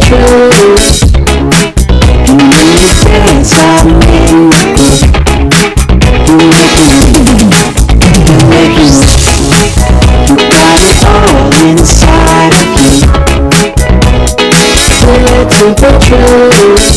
truth. And when you dance, I make you you got it all inside of you. Feel it to the truth.